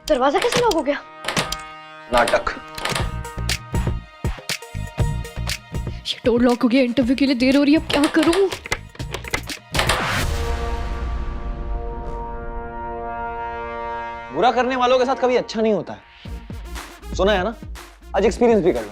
दरवाजा कैसे लॉक हो गया? नाटक। ये डोर लॉक हो गया, इंटरव्यू के लिए देर हो रही है, अब क्या करूं? बुरा करने वालों के साथ कभी अच्छा नहीं होता है, सुना है ना? आज एक्सपीरियंस भी कर लो।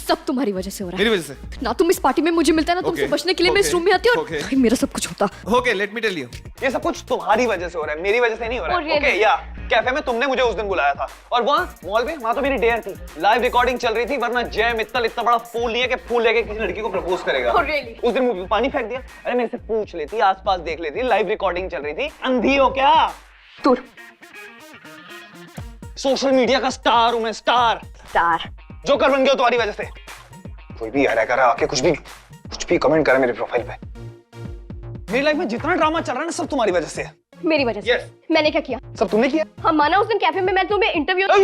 सब तुम्हारी वजह से हो रहा है। मेरी वजह से? ना तुम इस पार्टी में मुझे मिलता है, ना तुमसे बचने के लिए मैं इस रूम में आती और मेरा सब कुछ होता। Okay, let me tell you. ये सब कुछ तुम्हारी वजह से हो रहा है, मेरी वजह से नहीं हो रहा है। ओके, या कैफे में तुमने मुझे उस दिन बुलाया था और वहाँ मॉल में, वहाँ तो मेरी डेयर थी, लाइव रिकॉर्डिंग चल रही थी, वरना जय मित्तल इतना बड़ा फूल नहीं है कि फूल लेके किसी लड़की को प्रपोज करेगा। उस दिन मुंह पे पानी फेंक दिया। अरे मेरे से पूछ लेती, आसपास देख लेती, लाइव रिकॉर्डिंग चल रही थी। अंधी हो क्या? दूर। सोशल मीडिया का स्टार हूं मैं, स्टार। जोकर बन गया हो तुम्हारी वजह से। कोई भी आ रहा आके कुछ भी कमेंट करे मेरे प्रोफाइल पे। मेरी लाइफ में जितना ड्रामा चल रहा है ना, सब तुम्हारी वजह से है। मेरी वजह से? मैंने क्या किया? सब तुमने किया। हाँ माना, उस दिन कैफे में मैं तुम्हें इंटरव्यू के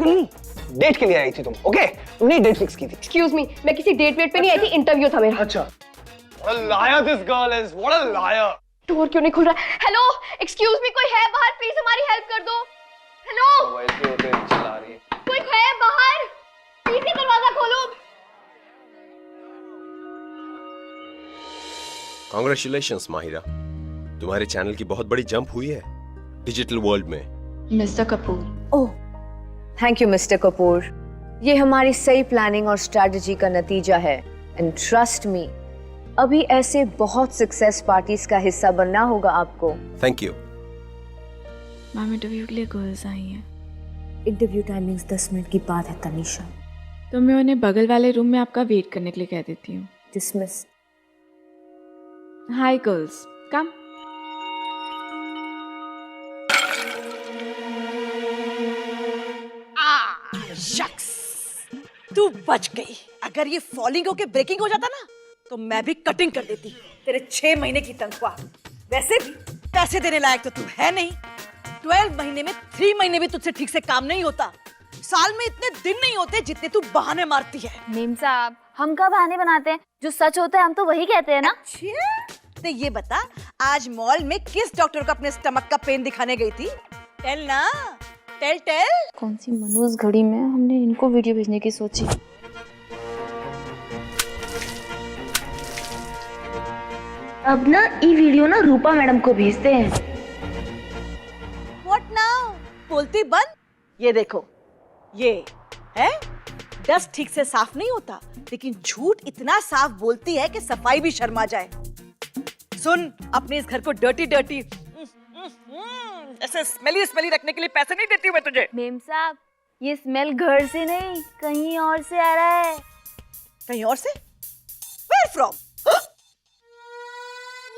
लिए नहीं, डेट के लिए आई थी तुम। ओके, तुमने डेट फिक्स की थी। एक्सक्यूज मी, मैं किसी डेट वेट पे नहीं आई थी, इंटरव्यू था मेरा। अच्छा। What a liar this girl is. What a liar. Door क्यों नहीं खुल रहा? हेलो, एक्सक्यूज मी, कोई है बाहर? प्लीज हमारी हेल्प कर दो। हेलो, मोबाइल पे होते चला रही है। कोई है बाहर? प्लीज ये दरवाजा खोलो। कांग्रेचुलेशंस माहिरा, तुम्हारे चैनल की बहुत बड़ी जंप हुई है डिजिटल वर्ल्ड में। Mister Kapoor. Oh, thank you mister Kapoor. ये हमारी सही प्लानिंग और स्ट्रेटजी का नतीजा है। एंड ट्रस्ट मी, अभी ऐसे बहुत सक्सेस पार्टीज का हिस्सा बनना होगा आपको। Thank you. मैम, इंटरव्यू के लिए गर्ल्स आई हैं। इंटरव्यू टाइमिंग्स 10 मिनट की बात है तनीषा। तो मैं उन्हें बगल वाले रूम में आपका वेट करने के लिए कह देती हूँ। डिसमिस। हाय गर्ल्स, कम। शख्स, तू बच गई। अगर ये फॉलिंग होके ब्रेकिंग हो जाता ना, तो मैं भी कटिंग कर देती। तेरे 6 महीने की तनख्वाह। वैसे भी पैसे देने लायक तो तू है नहीं। 12 महीने में 3 महीने भी तुझसे ठीक से काम नहीं होता। साल में इतने दिन नहीं होते जितने तू बहाने मारती है। मीम साहब, हम कब बहाने बनाते हैं? जो सच होता है हम तो वही कहते हैं ना। अच्छा, तो ये बता, आज मॉल में किस डॉक्टर को अपने स्टमक का पेन दिखाने गई थी? टेल ना, टेल। कौन सी मनोज घड़ी में हमने इनको वीडियो भेजने की सोची। अब ना ये वीडियो ना रूपा मैडम को भेजते हैं। What now? बोलती बंद। ये देखो, ये है डस्ट ठीक से साफ नहीं होता, लेकिन झूठ इतना साफ बोलती है कि सफाई भी शर्मा जाए। सुन, अपने इस घर को डर्टी ऐसे स्मेली रखने के लिए पैसे नहीं देती हूँ मैं तुझे। मेम साहब, ये स्मेल घर से नहीं कहीं और से आ रहा है। कहीं और से? Where from?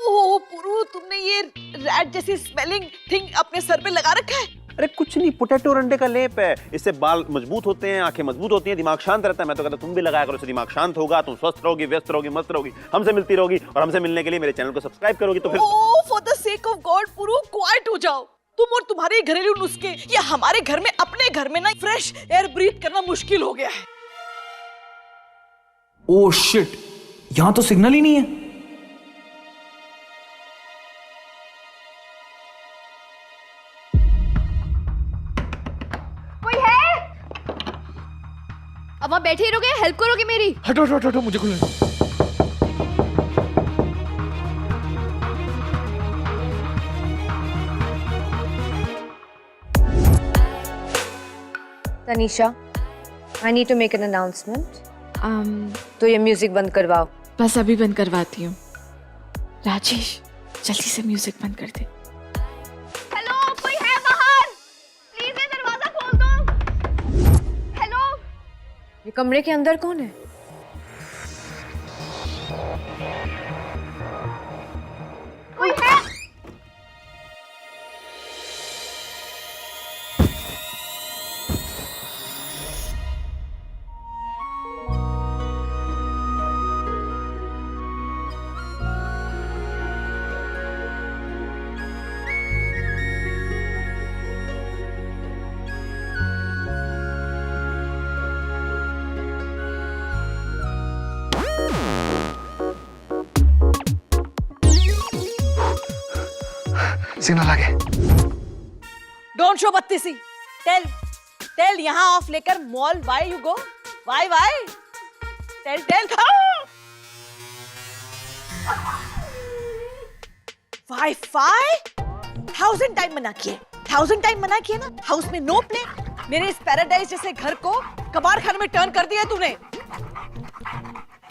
ओह पुरु, तुमने ये रैट जैसी स्मेलिंग थिंग अपने सर पे लगा रखा है? अरे कुछ नहीं, पोटैटो और अंडे का लेप है। इससे बाल मजबूत होते हैं, आंखें मजबूत होती हैं, दिमाग शांत रहता है। मैं तो कहता तुम भी लगाया करो, इससे दिमाग शांत होगा, तुम स्वस्थ रहोगी, व्यस्त रहोगी, मस्त रहोगी, हमसे मिलती रहोगी, और हमसे मिलने के लिए मेरे चैनल को सब्सक्राइब करोगी तो फिर। Oh, for the sake of God Puru, quiet हो जाओ। तुम और तुम्हारे घरेलू नुस्खे, ये हमारे घर में, अपने घर में ना फ्रेश एयर ब्रीथ करना मुश्किल हो गया है। ओह शिट, यहाँ तो सिग्नल ही नहीं है। कोई है? अब वहाँ बैठे ही रहोगे? हेल्प करोगे मेरी? हटो हटो हटो, मुझे खुले। Tanisha, I need to make an announcement. तो ये म्यूजिक बंद करवाओ। बस अभी बंद करवाती हूँ। राजेश, जल्दी से म्यूजिक बंद कर दे। हेलो, कोई है बाहर? प्लीज ये दरवाजा खोल दो। हेलो, ये कमरे के अंदर कौन है? कोई है? सिग्नल आ गया। डोंट शो बत्तीसी। टेल यहाँ ऑफ लेकर mall why you go? Why? Tell wifi 1000 time मना किए, 1000 टाइम मना किए ना। हाउस में नो प्ले। मेरे इस पैराडाइज जैसे घर को कबाड़ खाने में टर्न कर दिया तूने।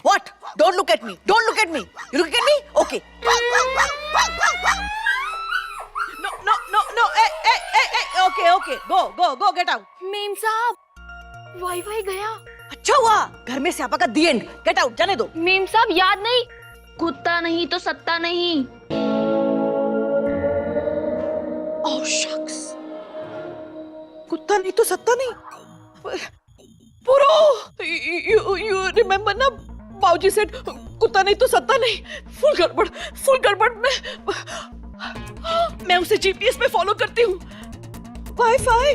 What? Don't look at me. Don't look at me. You look at me? Okay. No. Okay. Go. Get out. Ma'am साहब वाईफाई गया। अच्छा हुआ घर में स्यापा का दी एंड। गेट आउट, जाने दो। मेम साहब याद नहीं, कुत्ता नहीं तो सत्ता नहीं। ओह शक्स, कुत्ता नहीं तो सत्ता नहीं। पुरो, यू रिमेम्बर ना, बाबूजी सेड कुत्ता नहीं तो सत्ता नहीं। फुल गड़बड़। मैं उसे जीपीएस में फॉलो करती हूँ। वाईफाई।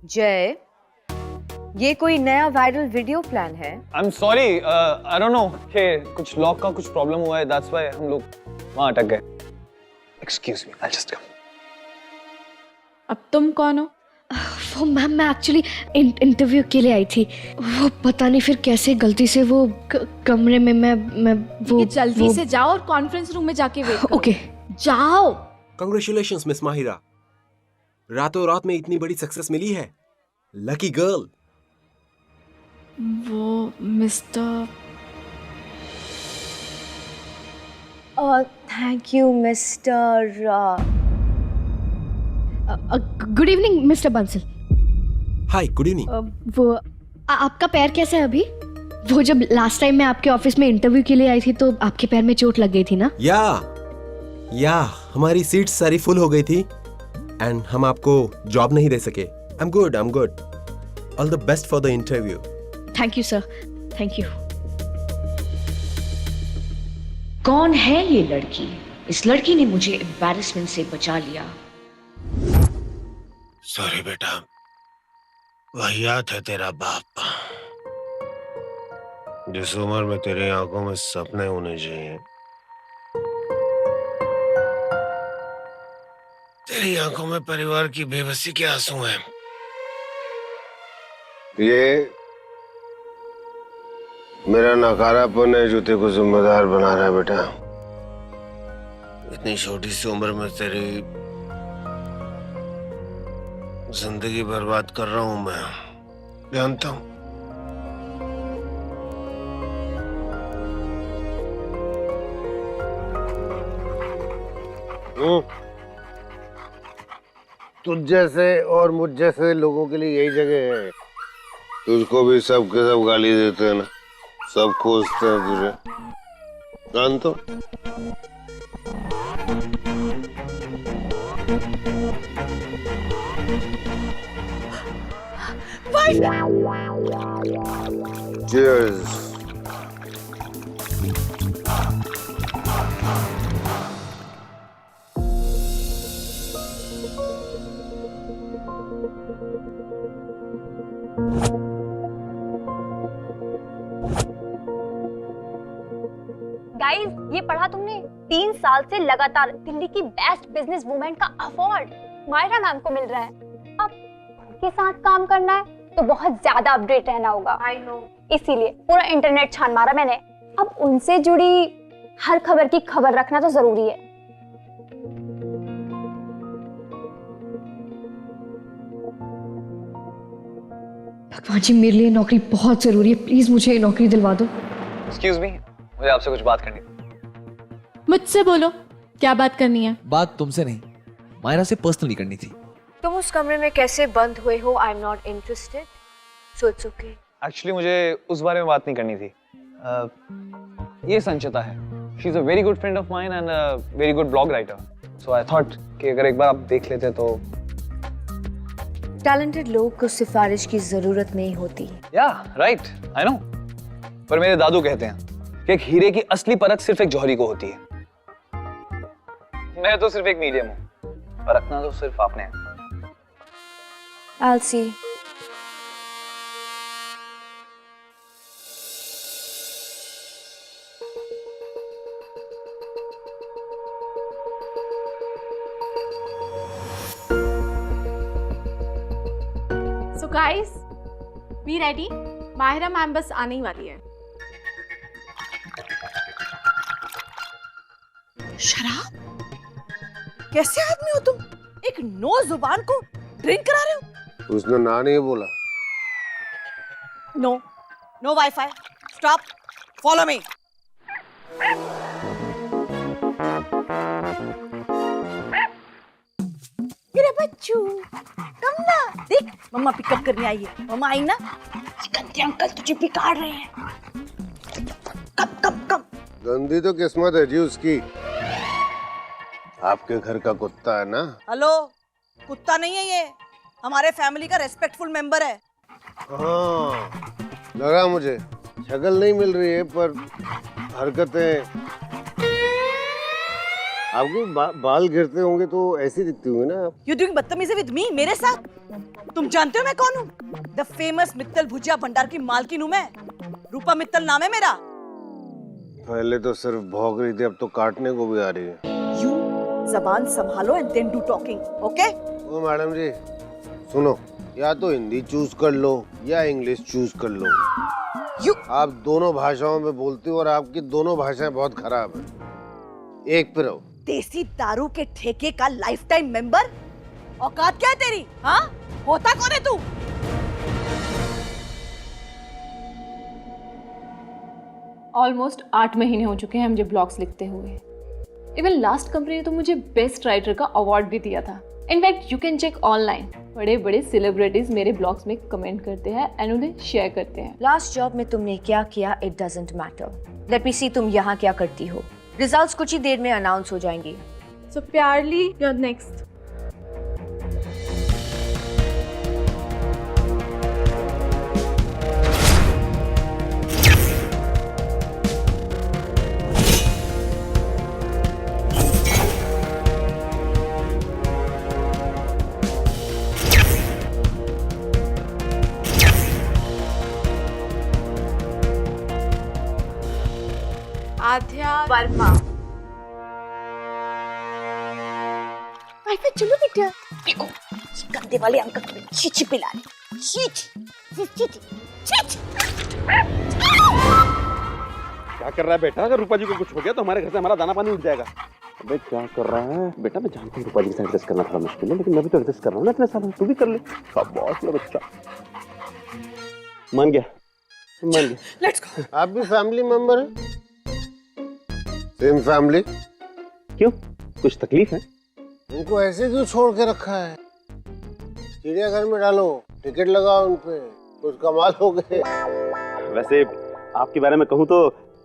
जय, ये कोई नया वायरल वीडियो प्लान है? I am sorry, I don't know कि कुछ लॉक का कुछ प्रॉब्लम हुआ है, दैट्स व्हाई हम लोग वहां अटक गए। Excuse me, I just come. अब तुम कौन हो? वो मैम, मैं एक्चुअली इंटरव्यू के लिए आई थी। वो पता नहीं फिर कैसे गलती से वो कमरे में मैं वो जल्दी से जाओ और कॉन्फ्रेंस रूम में जाके वेट करो। ओके, जाओ। कांग्रेचुलेशंस मिस माहिरा, रातों रात में इतनी बड़ी सक्सेस मिली है। Lucky girl. वो mister, thank you mister. Good evening mister Bansal. Hi, good evening. वो आपका पैर कैसा है अभी? वो जब लास्ट टाइम मैं आपके ऑफिस में इंटरव्यू के लिए आई थी तो आपके पैर में चोट लग गई थी ना? या हमारी सीट सारी फुल हो गई थी एंड हम आपको जॉब नहीं दे सके। I am good. All the best for the interview. Thank you sir, thank you. कौन है ये लड़की? इस लड़की ने मुझे एम्बैरेसमेंट से बचा लिया। सॉरी बेटा, वाहियात है तेरा बाप। जिस उम्र में तेरी आंखों में सपने होने चाहिए, तेरी आंखों में परिवार की बेबसी के आंसू हैं। ये मेरा नकारापन है जो तेरे को जिम्मेदार बना रहा है बेटा। इतनी छोटी सी उम्र में तेरी जिंदगी बर्बाद कर रहा हूं मैं, जानता हूं। तुझ जैसे और मुझ जैसे लोगों के लिए यही जगह है। तुझको भी सब के सब गाली देते हैं ना, सब खोजते हैं तुझे, जानता हूं। Cheers. गाइस, ये पढ़ा तुमने? 3 साल से लगातार दिल्ली की बेस्ट बिजनेस वुमेन का अवार्ड मायरा मैम को मिल रहा है। अब उनके साथ काम करना है तो बहुत ज्यादा अपडेट रहना होगा। I know. इसीलिए पूरा इंटरनेट छान मारा मैंने। अब उनसे जुड़ी हर खबर की खबर रखना तो जरूरी है। भगवान जी, मेरे लिए नौकरी बहुत जरूरी है, प्लीज मुझे ये नौकरी दिलवा दो। एक्सक्यूज मी, मुझे आपसे कुछ बात करनी थी। मुझसे बोलो, क्या बात करनी है? बात तुमसे नहीं, मायरा से पर्सनली करनी थी। तुम उस कमरे में कैसे बंद हुए हो? I am not interested, so it's okay. Actually मुझे उस बारे में बात नहीं करनी थी। ये संचिता है, she is a very good friend of mine and a very good blog writer, so I thought कि अगर एक बार आप देख लेते तो। टैलेंटेड लोग को सिफारिश की जरूरत नहीं होती। या राइट, आई नो। पर मेरे दादू कहते हैं कि एक हीरे की असली परख सिर्फ एक जौहरी को होती है। मैं तो सिर्फ एक मीडियम हूं, परखना तो सिर्फ आपने है। I'll see. Guys be ready, Mahira ma'am बस आने ही वाली है। शराब? कैसे आदमी हो तुम? एक नो जुबान को ड्रिंक करा रहे हो? उसने ना नहीं बोला। No, no wifi. Stop, follow me. मेरा बच्चू, कम ना, देख मम्मा पिकअप करने आई है। मम्मा आई ना, गंदे अंकल तुझे बिगाड़ रहे हैं। कम कम कम। गंदी तो किस्मत है जी उसकी। आपके घर का कुत्ता है ना? हेलो, कुत्ता नहीं है ये, हमारे फैमिली का रेस्पेक्टफुल मेंबर है। हाँ, लगा मुझे। शक्ल नहीं मिल रही है पर हरकतें। आपके बाल गिरते होंगे तो ऐसी दिखती होंगी ना आप। You doing बदतमीजी विद मी, मेरे साथ? तुम जानते हो मैं कौन हूँ? द फेमस मित्तल भुजिया भंडार की मालकिन हूँ मैं। रूपा मित्तल नाम है मेरा। पहले तो सिर्फ भौंक रही थी, अब तो काटने को भी आ रही है। You जबान संभालो and then do talking, okay? Oh madam ji, सुनो, या तो हिंदी चूज कर लो या इंग्लिश चूज कर लो। आप दोनों भाषाओं में बोलती हो और आपकी दोनों भाषाएं बहुत खराब है। एक पे रहो। देसी दारू के ठेके का लाइफ टाइम मेंबर? औकात क्या है तेरी? हाँ, होता कौन है तू? ऑलमोस्ट 8 महीने हो चुके हैं मुझे ब्लॉग्स लिखते हुए। इवन लास्ट कंपनी ने तो मुझे बेस्ट राइटर का अवार्ड भी दिया था। In fact you can check online, बड़े बड़े सेलिब्रिटीज मेरे ब्लॉग्स में कमेंट करते हैं एंड उन्हें शेयर करते हैं। लास्ट जॉब में तुमने क्या किया, it doesn't matter. Let me see तुम यहाँ क्या करती हो। रिजल्ट्स कुछ ही देर में अनाउंस हो जाएंगे। सो प्यारली, you are next. Aadhya Varma. Wifi चलो बेटा। देखो, गंदे वाले अंकल तुम्हें चीची पिला रहे। चीची। क्या कर रहा है बेटा? अगर रूपा जी को कुछ हो गया तो हमारे घर से हमारा दाना पानी उठ जाएगा। अबे क्या कर रहा है बेटा? मैं जानता हूँ रूपा जी से एडजस्ट करना थोड़ा मुश्किल है, लेकिन मैं भी तो एडजस्ट कर रहा हूँ ना इतने साल। तू भी कर ले। शाबाश मेरा बच्चा, मान गया। Let's go. आप भी फैमिली मेंबर हैं? Same family? क्यों, कुछ तकलीफ है? इनको ऐसे क्यों छोड़ के रखा है? चिड़ियाघर में डालो, टिकट लगाओ उन पे, कुछ कमाल हो गए। वैसे आपके बारे में कहूँ तो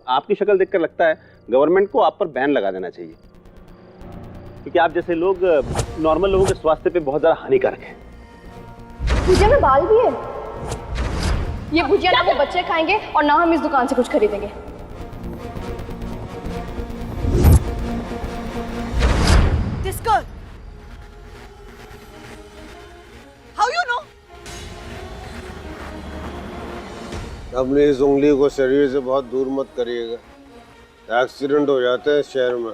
आपकी शक्ल देखकर लगता है गवर्नमेंट को आप पर बैन लगा देना चाहिए, क्योंकि आप जैसे लोग नॉर्मल लोगों के स्वास्थ्य पे बहुत ज्यादा हानिकारक है। भुजिया में बाल भी है। ये भुजिया ना वो बच्चे खाएंगे और ना हम इस दुकान से कुछ खरीदेंगे। This girl. How you know? अपनी इस उंगली को शरीर से बहुत दूर मत करिएगा, एक्सीडेंट हो जाते हैं शहर में।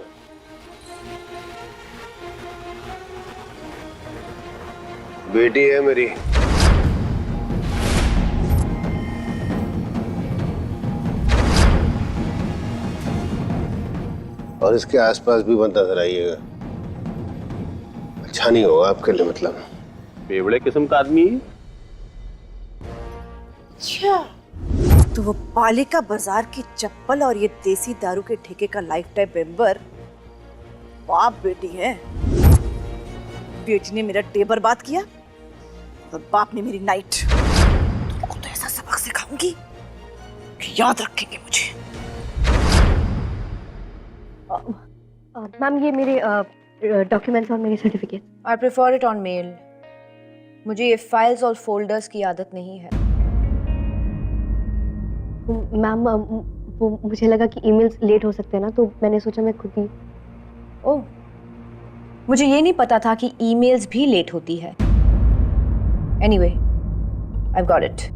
बेटी है मेरी। और इसके आसपास भी बनता कराइएगा, अच्छा नहीं होगा आपके लिए। मतलब बेवड़े किस्म का आदमी है। अच्छा, तो वो पालिका बाजार की चप्पल और ये देसी दारू के ठेके का लाइफ टाइम मेंबर बाप बेटी है। बेटी ने मेरा डे बर्बाद किया और बाप ने मेरी नाइट। तुमको तो ऐसा सबक सिखाऊंगी कि याद रखेंगे मुझे। मैम ये मेरे डॉक्यूमेंट्स और मेरे certificate. I prefer it on mail. मुझे ये फाइल्स और फोल्डर्स की आदत नहीं है। मैम वो मुझे लगा कि ईमेल्स लेट हो सकते हैं ना, तो मैंने सोचा मैं खुद ही। ओह, मुझे ये नहीं पता था कि ईमेल्स भी लेट होती है। Anyway, I got it.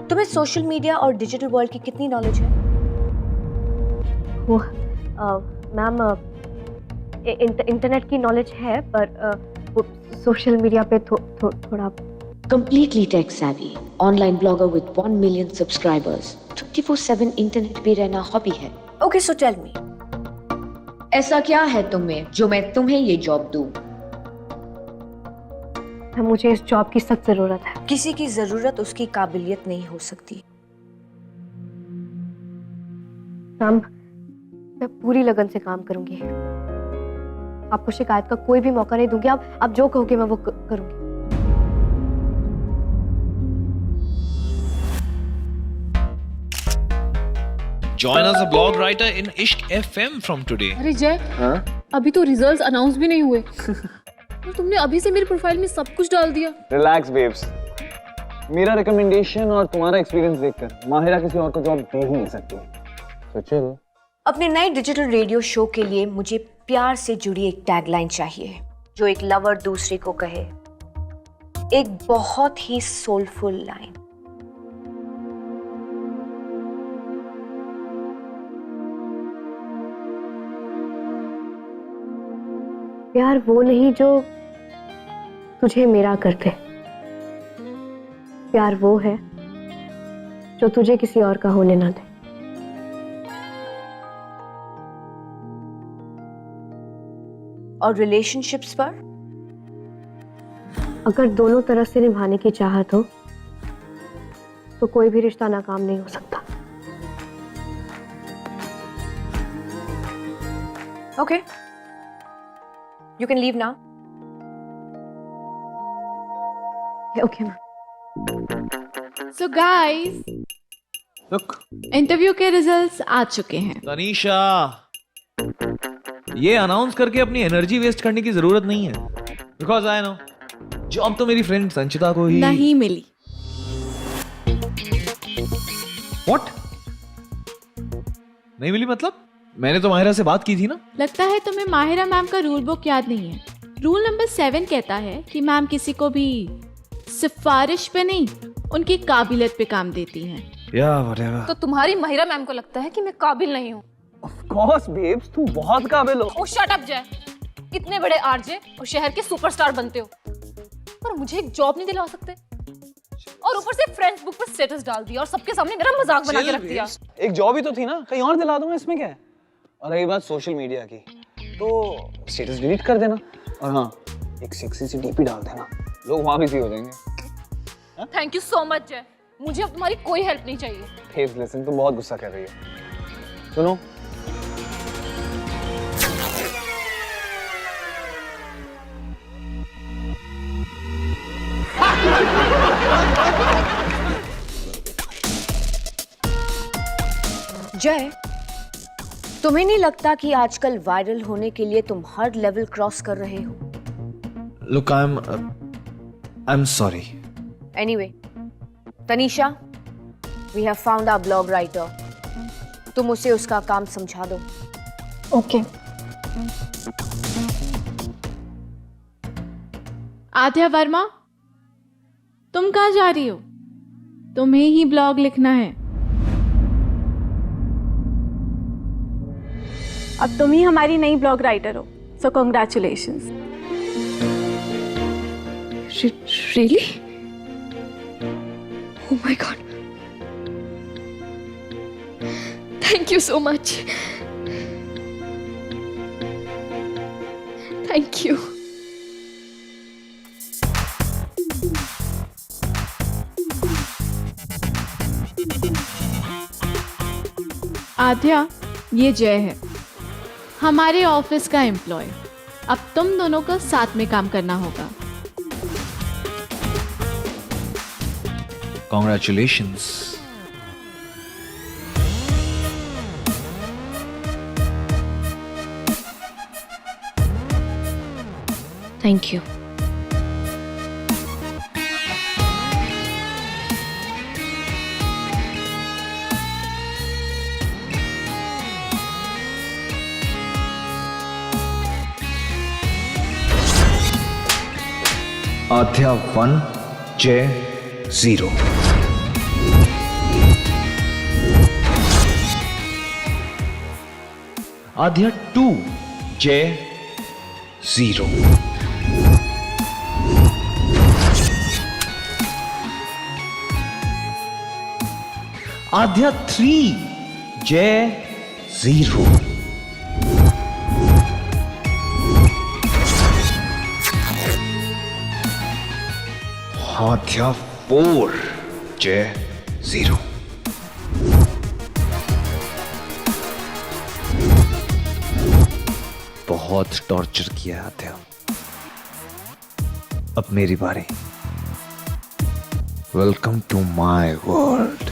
तुम्हें सोशल मीडिया और डिजिटल वर्ल्ड की कितनी नॉलेज है? मैम इंटरनेट की नॉलेज है पर सोशल मीडिया पे थोड़ा Completely tech savvy, online blogger with 1 million subscribers. 24/7 internet पे रहना हॉबी है. ओके सो टेल मी, ऐसा क्या है तुम्हें जो मैं तुम्हें ये जॉब दूं? मुझे इस जॉब की सख्त जरूरत है. किसी की जरूरत उसकी काबिलियत नहीं हो सकती. मैम मैं पूरी लगन से काम करूंगी. आपको शिकायत का कोई भी मौका नहीं दूंगी. आप जो कहोगे मैं वो करूंगी. Join as a blog writer in Ishq FM from today. अरे जय, अभी तो रिजल्ट्स अनाउंस भी नहीं हुए और तुमने अभी से मेरी प्रोफाइल में सब कुछ डाल दिया. रिलैक्स बेब्स, मेरा रिकमेंडेशन और तुम्हारा एक्सपीरियंस देखकर माहिरा किसी और को जॉब दे ही नहीं सकती. तो चलो. अपने नए डिजिटल रेडियो शो के लिए मुझे प्यार से जुड़ी एक टैगलाइन चाहिए जो एक लवर दूसरे को कहे. एक बहुत ही सोलफुल लाइन. प्यार वो नहीं जो तुझे मेरा कर दे. प्यार वो है जो तुझे किसी और का होने ना दे. और रिलेशनशिप्स पर अगर दोनों तरफ से निभाने की चाहत हो तो कोई भी रिश्ता नाकाम नहीं हो सकता. Okay, you can leave now. Okay, ma'am. So guys, Look, interview के रिजल्ट्स आ चुके हैं. तनीषा, ये अनाउंस करके अपनी एनर्जी वेस्ट करने की जरूरत नहीं है. Because I know, जॉब तो मेरी फ्रेंड संचिता को ही नहीं मिली. What? नहीं मिली मतलब? मैंने तो माहिरा से बात की थी ना. लगता है तुम्हें माहिरा मैम का रूल बुक याद नहीं है. रूल नंबर 7 कहता है कि मैम किसी को भी सिफारिश पे नहीं, उनकी काबिलियत पे काम देती हैं. whatever. तो तुम्हारी माहिरा मैम को लगता है कि मैं काबिल नहीं हूँ. Of course babes, तुम बहुत काबिल हो. ओ शट अप जय. इतने बड़े आरजे और शहर के सुपरस्टार बनते हो पर मुझे एक जॉब नहीं दिला सकते. और ऊपर से फ्रेंड्स बुक पर स्टेटस डाल दिया और सबके सामने मेरा मजाक बना के रख दिया. एक जॉब ही तो थी ना, कहीं और दिला दूंगा, इसमें क्या है. और रही बात सोशल मीडिया की, तो स्टेटस डिलीट कर देना और हाँ एक सेक्सी सी डीपी डाल देना, लोग वहां बिजी हो जाएंगे. थैंक यू सो मच जय, मुझे अब तुम्हारी कोई हेल्प नहीं चाहिए. बेब्स लिसन, तुम बहुत गुस्सा कर रही हो. सुनो, जय, तुम्हें नहीं लगता कि आजकल वायरल होने के लिए तुम हर लेवल क्रॉस कर रहे हो? Look, I'm sorry. Anyway, Tanisha, we have found our blog writer. तुम उसे उसका काम समझा दो. Okay. आध्या वर्मा, तुम कहाँ जा रही हो? तुम्हें ही ब्लॉग लिखना है. अब तुम ही हमारी नई ब्लॉग राइटर हो, सो congratulations. Really? Oh my God. Thank you so much. Thank you. आध्या, ये जय है, हमारे ऑफिस का एम्प्लॉय. अब तुम दोनों को साथ में काम करना होगा. Congratulations. Thank you. आध्या 1, जय 0. आध्या 2 जय 0। आध्या 3 जय 0। आध्या 4 जय 0। बहुत टॉर्चर किया आध्या, अब मेरी बारी। Welcome to my world.